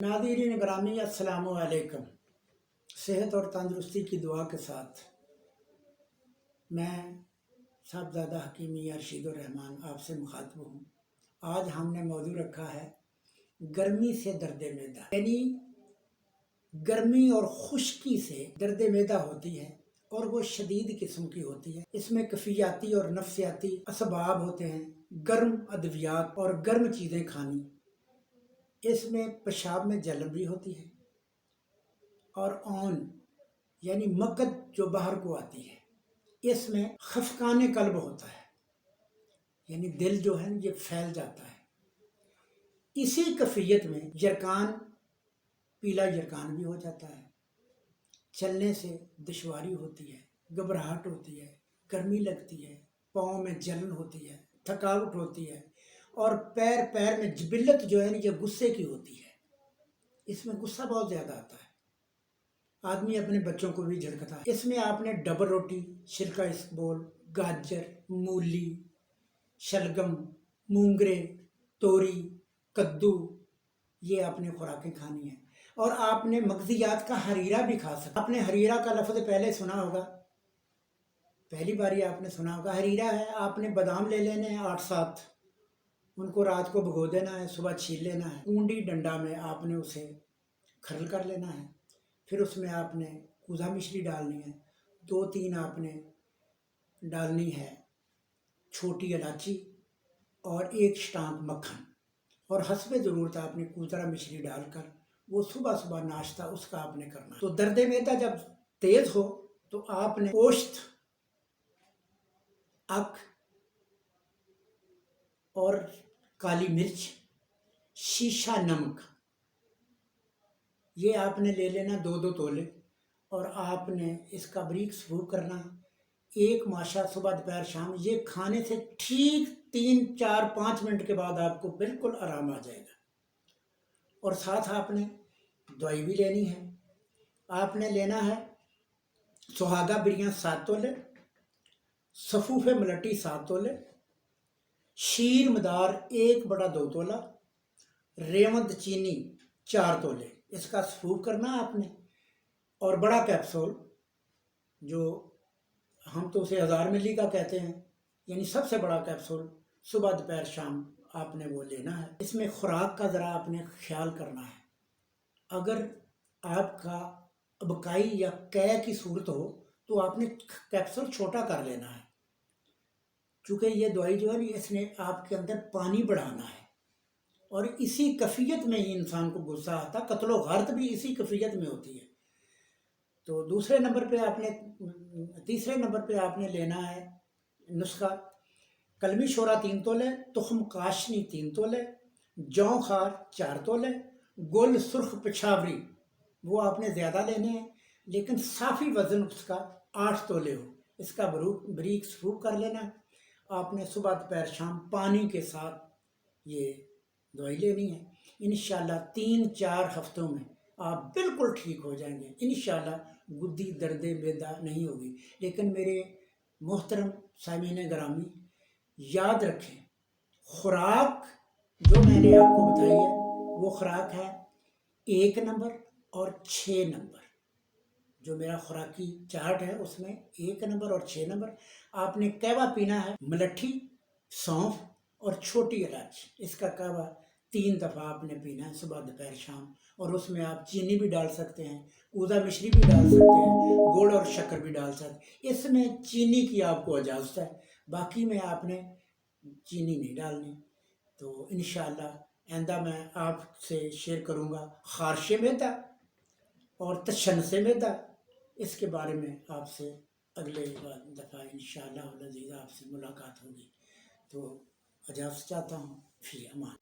नाज़रीन ग्रामी अस्सलामु अलैकुम। सेहत और तंदुरुस्ती की दुआ के साथ मैं साहबजादा हकीमी अरशीदुर रहमान आपसे मुखातब हूँ। आज हमने मौजू रखा है गर्मी से दर्द मैदा, यानी गर्मी और खुश्की से दर्द मैदा होती है और वो शदीद किस्म की होती है। इसमें कफ़ियाती और नफ्सियाती असबाब होते हैं, गर्म अद्वियात और गर्म चीज़ें खानी। इसमें पेशाब में जलन भी होती है और औन यानी मकद जो बाहर को आती है। इसमें खफकाने कल्ब होता है, यानी दिल जो है ये फैल जाता है। इसी कैफियत में यरकान, पीला यरकान भी हो जाता है, चलने से दुश्वारी होती है, घबराहट होती है, गर्मी लगती है, पाँव में जलन होती है, थकावट होती है और पैर में जिबिल्लत जो है ये गुस्से की होती है। इसमें गुस्सा बहुत ज़्यादा आता है, आदमी अपने बच्चों को भी झड़कता है। इसमें आपने डबल रोटी, छिलका इसबगोल, गाजर, मूली, शलगम, मूंगरे, तोरी, कद्दू, ये आपने खुराकें खानी है। और आपने मगजियात का हरीरा भी खा सकते। आपने हरीरा का लफ्ज़ पहले सुना होगा, पहली बारी आपने सुना होगा। हरीरा है, आपने बादाम ले लेने हैं 8-7, उनको रात को भिगो देना है, सुबह छील लेना है, ऊंडी डंडा में आपने उसे खरल कर लेना है। फिर उसमें आपने कूजा मिश्री डालनी है, 2-3 आपने डालनी है छोटी इलायची और 1 स्टांप मक्खन, और हस्बे ज़रूरत आपने कूजरा मिश्री डालकर वो सुबह सुबह नाश्ता उसका आपने करना। तो दर्द मैदा जब तेज़ हो तो आपने गोश्त, अक और काली मिर्च, शीशा नमक, ये आपने ले लेना 2-2 तोले, और आपने इसका बारीक सूप करना। 1 माशा सुबह दोपहर शाम, ये खाने से ठीक 3-4-5 मिनट के बाद आपको बिल्कुल आराम आ जाएगा। और साथ आपने दवाई भी लेनी है। आपने लेना है सुहागा बिरियाँ 7 तोले, सफूफ़े मलटी 7 तोले, शीर मदार 1/2 तोला, रेवंद चीनी 4 तोले। इसका सूप करना आपने। और बड़ा कैप्सूल, जो हम तो उसे 1000 मिली का कहते हैं, यानी सबसे बड़ा कैप्सूल, सुबह दोपहर शाम आपने वो लेना है। इसमें खुराक का ज़रा आपने ख्याल करना है। अगर आपका अबकाई या कै की सूरत हो तो आपने कैप्सूल छोटा कर लेना है, क्योंकि ये दवाई जो है ना इसने आपके अंदर पानी बढ़ाना है। और इसी कैफियत में ही इंसान को गुस्सा आता, कत्लो गारत भी इसी कैफियत में होती है। तो तीसरे नंबर पे आपने लेना है नुस्खा कलमी शोरा 3 तोले, तुख्म काशनी 3 तोले, जौ खार 4 तोले, गुल सुर्ख पिछावरी वो आपने ज़्यादा लेने हैं, लेकिन साफ़ी वज़न उसका 8 तोले हो। इसका बारीक सूप कर लेना। आपने सुबह दोपहर शाम पानी के साथ ये दवाई लेनी है। इंशाल्लाह 3-4 हफ्तों में आप बिल्कुल ठीक हो जाएंगे। इंशाल्लाह गुद्दी दर्द मैदा नहीं होगी। लेकिन मेरे मोहतरम सामीन ग्रामी, याद रखें, खुराक जो मैंने आपको बताई है वो खुराक है 1 नंबर और 6 नंबर। जो मेरा खुराकी चार्ट है उसमें 1 नंबर और 6 नंबर। आपने कहवा पीना है, मलट्ठी, सौंफ और छोटी इलायची। इसका कहवा 3 दफ़ा आपने पीना है, सुबह दोपहर शाम। और उसमें आप चीनी भी डाल सकते हैं, कूजा मिश्री भी डाल सकते हैं, गुड़ और शक्कर भी डाल सकते हैं। इसमें चीनी की आपको इजाज़त है, बाकी में आपने चीनी नहीं डालनी। तो इंशाअल्लाह आइंदा मैं आपसे शेयर करूँगा खारशे मैदा और तशन्नुसे मैदा। इसके बारे में आपसे अगले दफ़ा इंशाअल्लाह अज़ीज़ आपसे मुलाकात होगी। तो इजाज़त चाहता हूँ, फ़ी अमान।